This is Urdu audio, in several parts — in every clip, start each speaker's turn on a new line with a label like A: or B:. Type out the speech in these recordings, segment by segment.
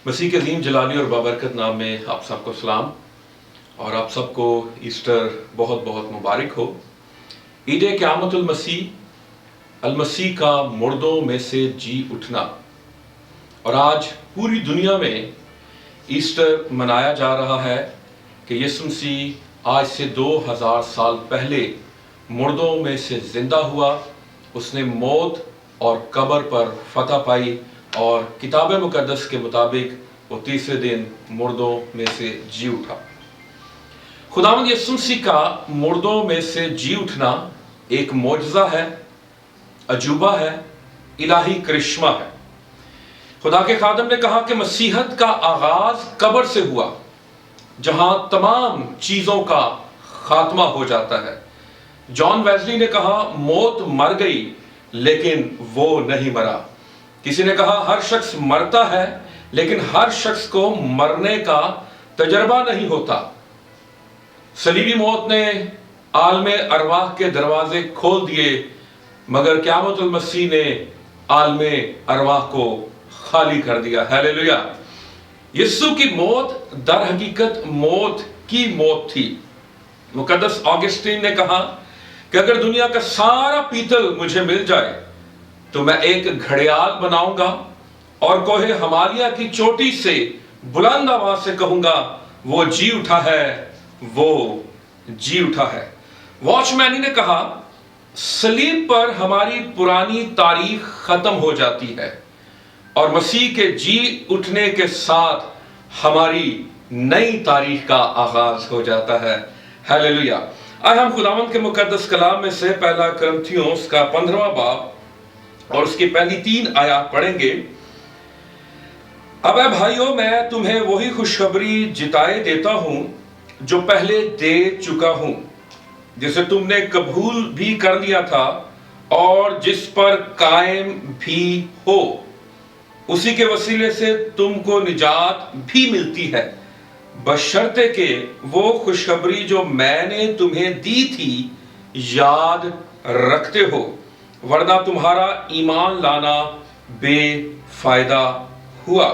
A: مسیح کے عظیم جلالی اور بابرکت نام میں آپ سب کو سلام، اور آپ سب کو ایسٹر بہت بہت مبارک ہو۔ عید قیامت المسیح کا مردوں میں سے جی اٹھنا، اور آج پوری دنیا میں ایسٹر منایا جا رہا ہے کہ یسوع مسیح آج سے 2000 سال پہلے مردوں میں سے زندہ ہوا، اس نے موت اور قبر پر فتح پائی، اور کتاب مقدس کے مطابق وہ تیسرے دن مردوں میں سے جی اٹھا۔ خداوند یسوع مسیح کا مردوں میں سے جی اٹھنا ایک معجزہ ہے، عجوبہ ہے، الہی کرشمہ ہے۔ خدا کے خادم نے کہا کہ مسیحت کا آغاز قبر سے ہوا، جہاں تمام چیزوں کا خاتمہ ہو جاتا ہے۔ جان ویزلی نے کہا موت مر گئی لیکن وہ نہیں مرا۔ کسی نے کہا ہر شخص مرتا ہے لیکن ہر شخص کو مرنے کا تجربہ نہیں ہوتا۔ صلیبی موت نے عالم ارواح کے دروازے کھول دیے، مگر قیامت المسیح نے عالم ارواح کو خالی کر دیا۔ ہیلیلویا! یسوع کی موت در حقیقت موت کی موت تھی۔ مقدس آگسٹین نے کہا کہ اگر دنیا کا سارا پیتل مجھے مل جائے تو میں ایک گھڑیال بناؤں گا اور کوہ ہمالیہ کی چوٹی سے بلند آواز سے کہوں گا وہ جی اٹھا ہے، وہ جی اٹھا ہے۔ واچ مینی نے کہا صلیب پر ہماری پرانی تاریخ ختم ہو جاتی ہے اور مسیح کے جی اٹھنے کے ساتھ ہماری نئی تاریخ کا آغاز ہو جاتا ہے۔ ہیلیلویا! آج ہم خداوند کے مقدس کلام میں سے پہلا کرنتھیوں اس کا 15واں باب اور اس کی پہلی 3 آیات پڑھیں گے۔ اب اے بھائیو، میں تمہیں وہی خوشخبری جتائے دیتا ہوں جو پہلے دے چکا ہوں، جسے تم نے قبول بھی کر لیا تھا اور جس پر قائم بھی ہو، اسی کے وسیلے سے تم کو نجات بھی ملتی ہے، بشرطے کہ وہ خوشخبری جو میں نے تمہیں دی تھی یاد رکھتے ہو، ورنہ تمہارا ایمان لانا بے فائدہ ہوا۔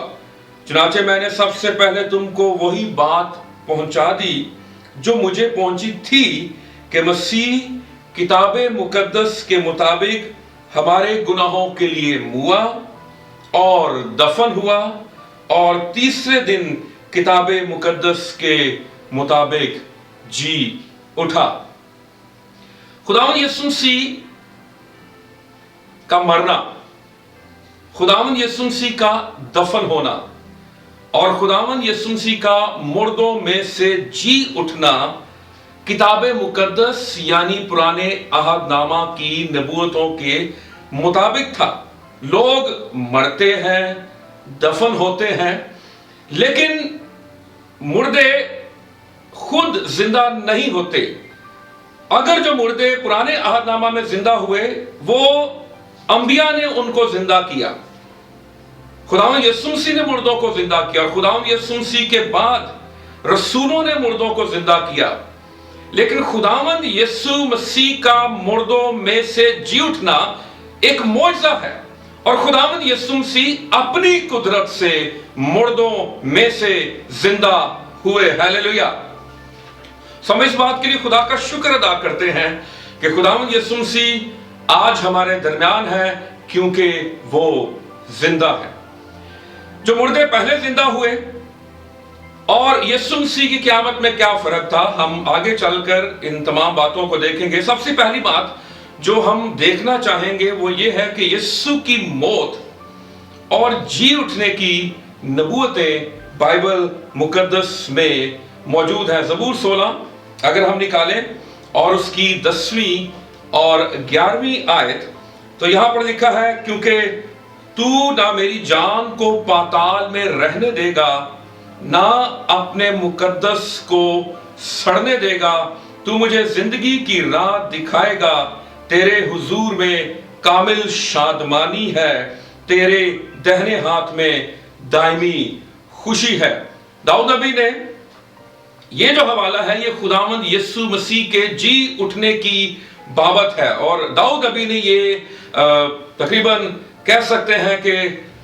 A: چنانچہ میں نے سب سے پہلے تم کو وہی بات پہنچا دی جو مجھے پہنچی تھی کہ مسیح کتاب مقدس کے مطابق ہمارے گناہوں کے لیے موا اور دفن ہوا، اور تیسرے دن کتاب مقدس کے مطابق جی اٹھا۔ خداوند یسوع مسیح کا مرنا، خداوند یسوع مسیح کا دفن ہونا اور خداوند یسوع مسیح کا مردوں میں سے جی اٹھنا کتاب مقدس یعنی پرانے عہد نامہ کی نبوتوں کے مطابق تھا۔ لوگ مرتے ہیں، دفن ہوتے ہیں، لیکن مردے خود زندہ نہیں ہوتے۔ اگر جو مردے پرانے عہد نامہ میں زندہ ہوئے، وہ انبیاء نے ان کو زندہ کیا۔ خداوند یسوع مسیح نے مردوں کو زندہ کیا، اور خداوند یسوع مسیح کے بعد رسولوں نے مردوں کو زندہ کیا۔ لیکن خداوند یسوع مسیح کا مردوں میں سے جی اٹھنا ایک معجزہ ہے، اور خداوند یسوع مسیح اپنی قدرت سے مردوں میں سے زندہ ہوئے۔ ہیلیلویا! ہم اس بات کے لیے خدا کا شکر ادا کرتے ہیں کہ خداوند یسوع مسیح آج ہمارے درمیان ہے، کیونکہ وہ زندہ ہے۔ جو مردے پہلے زندہ ہوئے اور یسوع مسیح کی قیامت میں کیا فرق تھا، ہم آگے چل کر ان تمام باتوں کو دیکھیں گے۔ سب سے پہلی بات جو ہم دیکھنا چاہیں گے وہ یہ ہے کہ یسوع کی موت اور جی اٹھنے کی نبوتیں بائبل مقدس میں موجود ہیں۔ زبور 16 اگر ہم نکالیں اور اس کی 10ویں اور 11ویں آیت، تو یہاں پر لکھا ہے کیونکہ تو نہ میری جان کو پاتال میں رہنے دے گا، نہ اپنے مقدس کو سڑنے دے گا، تو مجھے زندگی کی راہ دکھائے گا، تیرے حضور میں کامل شادمانی ہے، تیرے دہنے ہاتھ میں دائمی خوشی ہے۔ داؤد نبی نے یہ جو حوالہ ہے یہ خداوند یسوع مسیح کے جی اٹھنے کی بابت ہے، اور داؤد نبی نے یہ تقریباً کہہ سکتے ہیں کہ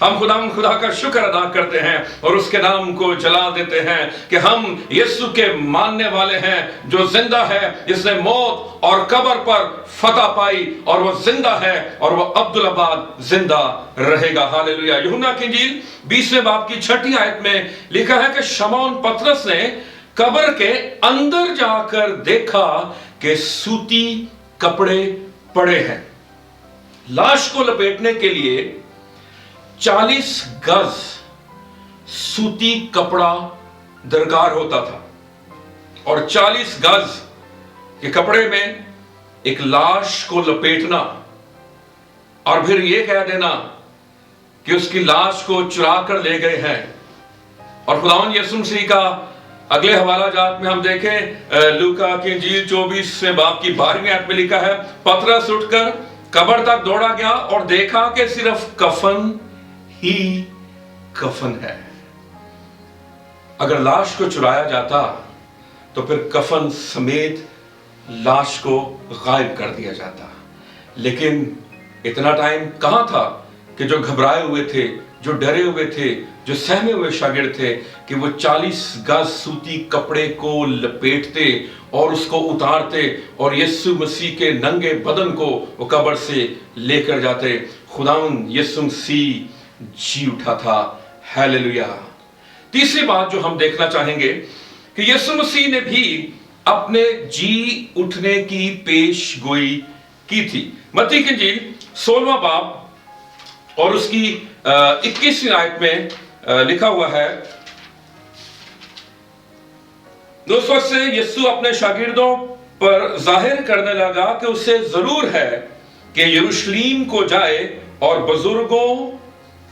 A: ہم خدا کا شکر ادا کرتے ہیں اور اس کے نام کو جلا دیتے ہیں کہ ہم یسوع کے ماننے والے ہیں جو زندہ ہے، جس نے موت اور قبر پر فتح پائی، اور وہ زندہ ہے اور وہ عبدالآباد زندہ رہے گا۔ ہاللیلویہ۔ یوحنا کی انجیل 20ویں باب کی 6 آیت میں لکھا ہے کہ شمعون پطرس نے قبر کے اندر جا کر دیکھا کہ سوتی کپڑے پڑے ہیں۔ لاش کو لپیٹنے کے لیے 40 گز سوتی کپڑا درکار ہوتا تھا، اور 40 گز کے کپڑے میں ایک لاش کو لپیٹنا اور پھر یہ کہہ دینا کہ اس کی لاش کو چرا کر لے گئے ہیں۔ اور خداوند یسوع مسیح کا اگلے حوالہ جات میں ہم دیکھیں، لوکا کی انجیل 24ویں باب کی 12ویں آیت میں لکھا ہے، پطرس اٹھ کر قبر تک دوڑا گیا اور دیکھا کہ صرف کفن ہی کفن ہے۔ اگر لاش کو چرایا جاتا تو پھر کفن سمیت لاش کو غائب کر دیا جاتا، لیکن اتنا ٹائم کہاں تھا کہ جو گھبرائے ہوئے تھے، جو ڈرے ہوئے تھے، جو سہمے ہوئے شاگرد تھے، کہ وہ 40 گز سوتی کپڑے کو لپیٹتے اور اس کو اتارتے اور یسوع مسیح کے ننگے بدن کو وہ قبر سے لے کر جاتے۔ خداوند یسوع مسیح جی اٹھا تھا۔ ہیلیلویہ۔ تیسری بات جو ہم دیکھنا چاہیں گے کہ یسوع مسیح نے بھی اپنے جی اٹھنے کی پیش گوئی کی تھی۔ متی کی انجیل 16واں باب اور اس کی 21ویں آیت میں لکھا ہوا ہے، اس وقت سے یسوع اپنے شاگردوں پر ظاہر کرنے لگا کہ اسے ضرور ہے کہ یروشلیم کو جائے اور بزرگوں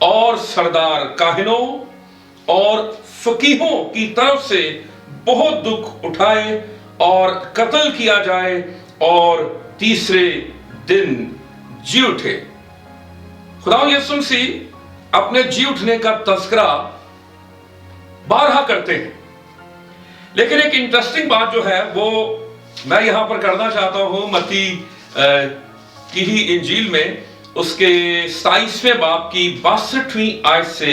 A: اور سردار کاہنوں اور فقیہوں کی طرف سے بہت دکھ اٹھائے اور قتل کیا جائے اور تیسرے دن جی اٹھے۔ خداوند یسوع مسیح اپنے جی اٹھنے کا تذکرہ بارہا کرتے ہیں، لیکن ایک انٹرسٹنگ بات جو ہے وہ میں یہاں پر کرنا چاہتا ہوں۔ متی کی ہی انجیل میں اس کے 27ویں باب کی 62ویں آیت سے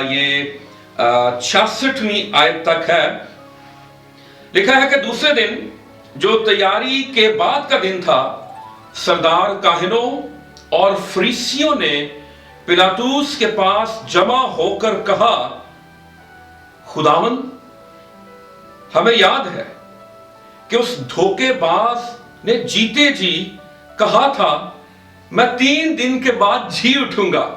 A: یہ 66ویں آیت تک ہے، لکھا ہے کہ دوسرے دن جو تیاری کے بعد کا دن تھا، سردار کاہنوں اور فریسیوں نے پلاطوس کے پاس جمع ہو کر کہا، خداوند، ہمیں یاد ہے کہ اس دھوکے باز نے جیتے جی کہا تھا میں 3 دن کے بعد جی اٹھوں گا۔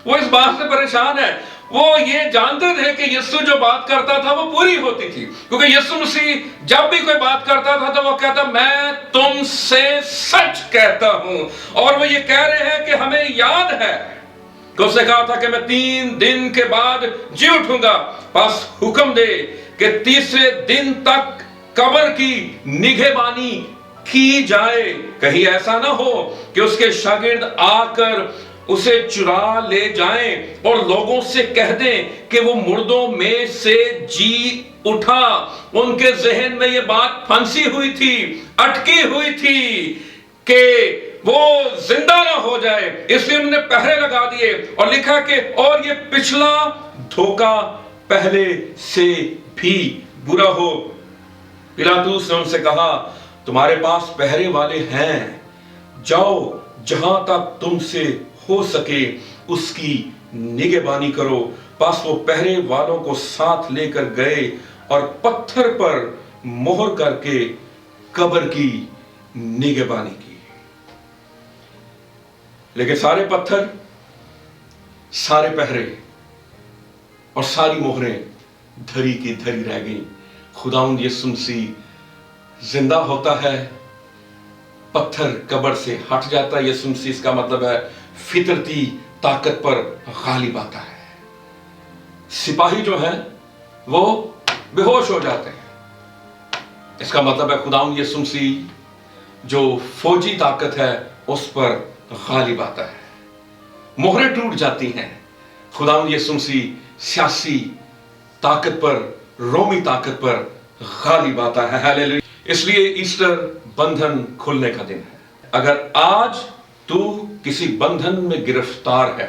A: وہ اس بات سے پریشان ہے، وہ یہ جانتے تھے کہ یسوع جو بات کرتا تھا وہ پوری ہوتی تھی، کیونکہ یسوع مسیح جب بھی کوئی بات کرتا تھا تو وہ کہتا میں تم سے سچ کہتا ہوں، اور وہ یہ کہہ رہے ہیں کہ ہمیں یاد ہے کہ اس نے کہا تھا کہ میں 3 دن کے بعد جی اٹھوں گا، بس حکم دے کہ تیسرے دن تک قبر کی نگہبانی کی جائے، کہیں ایسا نہ ہو کہ اس کے شاگرد آ کر اسے چرا لے جائیں اور لوگوں سے کہہ دیں کہ وہ مردوں میں سے جی اٹھا۔ ان کے ذہن میں یہ بات پھنسی ہوئی تھی، اٹکی ہوئی تھی کہ وہ زندہ نہ ہو جائے، اس لیے انہوں نے پہرے لگا دیے، اور لکھا کہ اور یہ پچھلا دھوکہ پہلے سے بھی برا ہو۔ پلاطوس نے ان سے کہا، تمہارے پاس پہرے والے ہیں، جاؤ جہاں تک تم سے ہو سکے اس کی نگہبانی کرو۔ پس وہ پہرے والوں کو ساتھ لے کر گئے اور پتھر پر مہر کر کے قبر کی نگہبانی کی۔ لیکن سارے پتھر، سارے پہرے اور ساری مہریں دھری کی دھری رہ گئیں۔ خداوند یسوع مسیح زندہ ہوتا ہے، پتھر قبر سے ہٹ جاتا ہے۔ یسوع مسیح اس کا مطلب ہے فطرتی طاقت پر غالب آتا ہے۔ سپاہی جو ہیں وہ بے ہوش ہو جاتے ہیں، اس کا مطلب ہے خداوند یسوع مسیح جو فوجی طاقت ہے اس پر غالب آتا ہے۔ مہریں ٹوٹ جاتی ہیں، خداوند یسوع مسیح سیاسی طاقت پر، رومی طاقت پر غالب آتا ہے۔ ہیلیلویہ۔ اس لیے ایسٹر بندھن کھلنے کا دن ہے۔ اگر آج تو کسی بندھن میں گرفتار ہے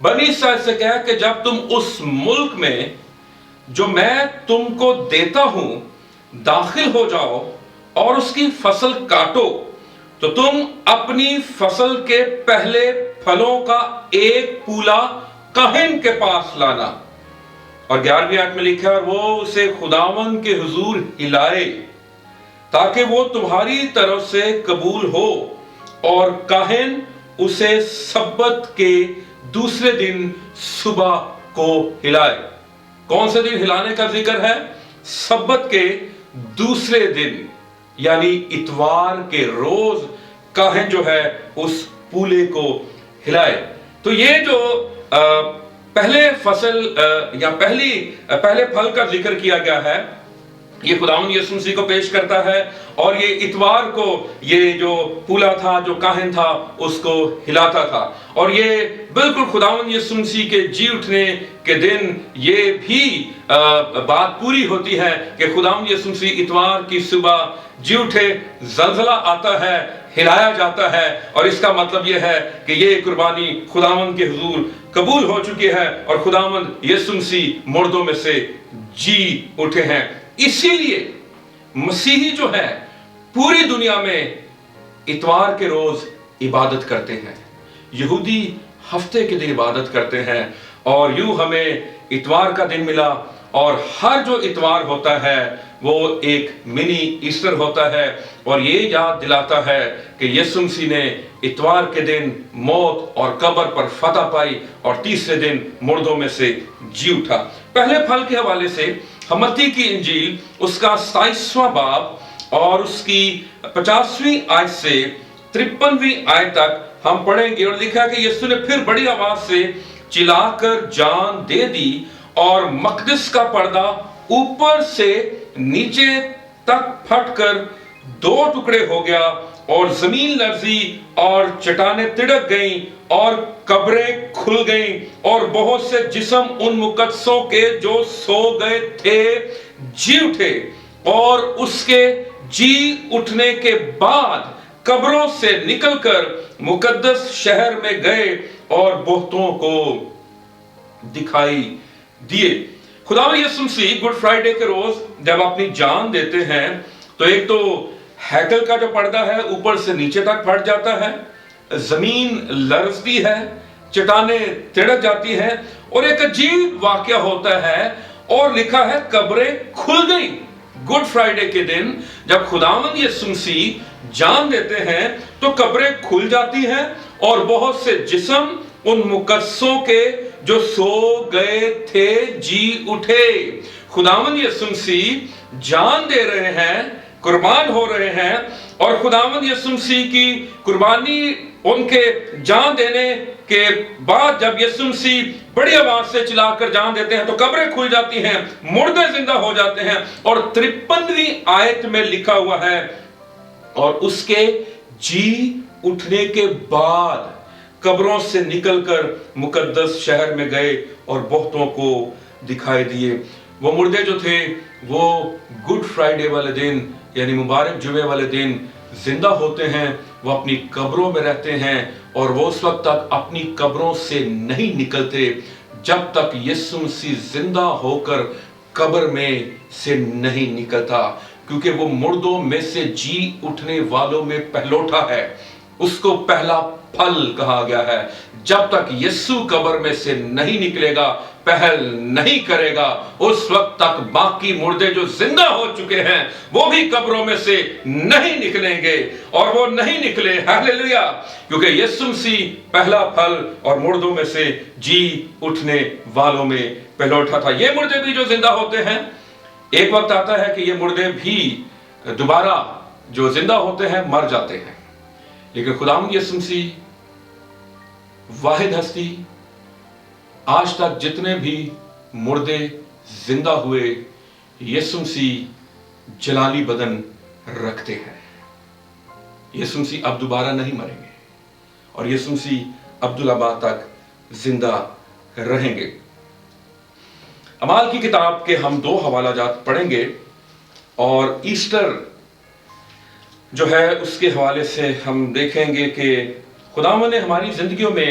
A: بنی اسرائیل سے کہا کہ جب تم اس ملک میں جو میں تم کو دیتا ہوں داخل ہو جاؤ اور اس کی فصل کاٹو تو تم اپنی فصل کے پہلے پھلوں کا ایک پولا کاہن کے پاس لانا. اور 11ویں آیت میں لکھا ہے اور وہ اسے خداوند کے حضور ہلائے تاکہ وہ تمہاری طرف سے قبول ہو اور کاہن اسے سبت کے دوسرے دن صبح کو ہلائے. کون سے دن ہلانے کا ذکر ہے؟ سبت کے دوسرے دن یعنی اتوار کے روز کاہن جو ہے اس پولے کو ہلائے. تو یہ جو پہلے فصل یا پہلے پھل کا ذکر کیا گیا ہے یہ خداوند یسوع مسیح کو پیش کرتا ہے اور یہ اتوار کو یہ جو پولا تھا جو کاہن تھا اس کو ہلاتا تھا. اور یہ بالکل خداوند یسوع مسیح کے جی اٹھنے کے دن یہ بھی بات پوری ہوتی ہے کہ خداوند یسوع مسیح اتوار کی صبح جی اٹھے, زلزلہ آتا ہے, ہلایا جاتا ہے اور اس کا مطلب یہ ہے کہ یہ قربانی خداوند کے حضور قبول ہو چکی ہے اور خداوند یسوع مسیح مردوں میں سے جی اٹھے ہیں. اسی لیے مسیحی جو ہے پوری دنیا میں اتوار کے روز عبادت کرتے ہیں. یہودی ہفتے کے دن عبادت کرتے ہیں اور یوں ہمیں اتوار کا دن ملا اور ہر جو اتوار ہوتا ہے وہ ایک منی ایسٹر ہوتا ہے اور یہ یاد دلاتا ہے کہ یسوع مسیح نے اتوار کے دن موت اور قبر پر فتح پائی اور تیسرے دن مردوں میں سے جی اٹھا. پہلے پھل کے حوالے سے متی کی انجیل اس کا 27واں باب اور اس کی 50ویں آیت سے 53ویں آیت تک ہم پڑھیں گے. اور لکھا کہ یسوع نے پھر بڑی آواز سے چلا کر جان دے دی اور مقدس کا پردہ اوپر سے نیچے تک پھٹ کر 2 ٹکڑے ہو گیا اور زمین لرزی اور چٹانیں تڑک گئیں اور قبریں کھل گئیں اور بہت سے جسم ان مقدسوں کے جو سو گئے تھے جی اٹھے اور اس کے جی اٹھنے کے بعد قبروں سے نکل کر مقدس شہر میں گئے اور بہتوں کو دکھائی دیے. خداوند یسوع مسیح گڈ فرائیڈے کے روز جب اپنی جان دیتے ہیں تو ایک تو ہیکل کا جو پردہ ہے اوپر سے نیچے تک پھٹ جاتا ہے, زمین لرزتی ہے, چٹانیں تڑک جاتی ہیں اور ایک عجیب واقعہ ہوتا ہے اور لکھا ہے قبریں کھل گئیں. گڈ فرائیڈے کے دن جب خداوند یسوع مسیح جان دیتے ہیں تو قبریں کھل جاتی ہیں اور بہت سے جسم ان مقدسوں کے جو سو گئے تھے جی اٹھے. خداوند یسوع مسیح جان دے رہے ہیں, قربان ہو رہے ہیں اور خداوند یسوع مسیح کی قربانی ان کے جان دینے کے بعد جب یسوع مسیح بڑی آواز سے چلا کر جان دیتے ہیں تو قبریں کھل جاتی ہیں, مردے زندہ ہو جاتے ہیں. اور 53ویں آیت میں لکھا ہوا ہے اور اس کے جی اٹھنے کے بعد قبروں سے نکل کر مقدس شہر میں گئے اور بہتوں کو دکھائی دیے. وہ مردے جو تھے وہ گڈ فرائیڈے والے دن یعنی مبارک جمعے والے دن زندہ ہوتے ہیں, وہ اپنی قبروں میں رہتے ہیں اور وہ اس وقت تک اپنی قبروں سے نہیں نکلتے جب تک یسوع مسیح زندہ ہو کر قبر میں سے نہیں نکلتا, کیونکہ وہ مردوں میں سے جی اٹھنے والوں میں پہلوٹا ہے. اس کو پہلا پھل کہا گیا ہے. جب تک یسوع قبر میں سے نہیں نکلے گا, پہل نہیں کرے گا, اس وقت تک باقی مردے جو زندہ ہو چکے ہیں وہ بھی قبروں میں سے نہیں نکلیں گے. اور وہ نہیں نکلے, ہاللیلویا, کیونکہ یسوع مسیح پہلا پھل اور مردوں میں سے جی اٹھنے والوں میں پہلوٹا تھا. یہ مردے بھی جو زندہ ہوتے ہیں ایک وقت آتا ہے کہ یہ مردے بھی دوبارہ جو زندہ ہوتے ہیں مر جاتے ہیں, لیکن خداوند یسوع مسیح واحد ہستی آج تک جتنے بھی مردے زندہ ہوئے یسوع مسیح جلالی بدن رکھتے ہیں. یسوع مسیح اب دوبارہ نہیں مریں گے اور یسوع مسیح عبدالآباد تک زندہ رہیں گے. اعمال کی کتاب کے ہم 2 حوالہ جات پڑھیں گے اور ایسٹر جو ہے اس کے حوالے سے ہم دیکھیں گے کہ خداوند نے ہماری زندگیوں میں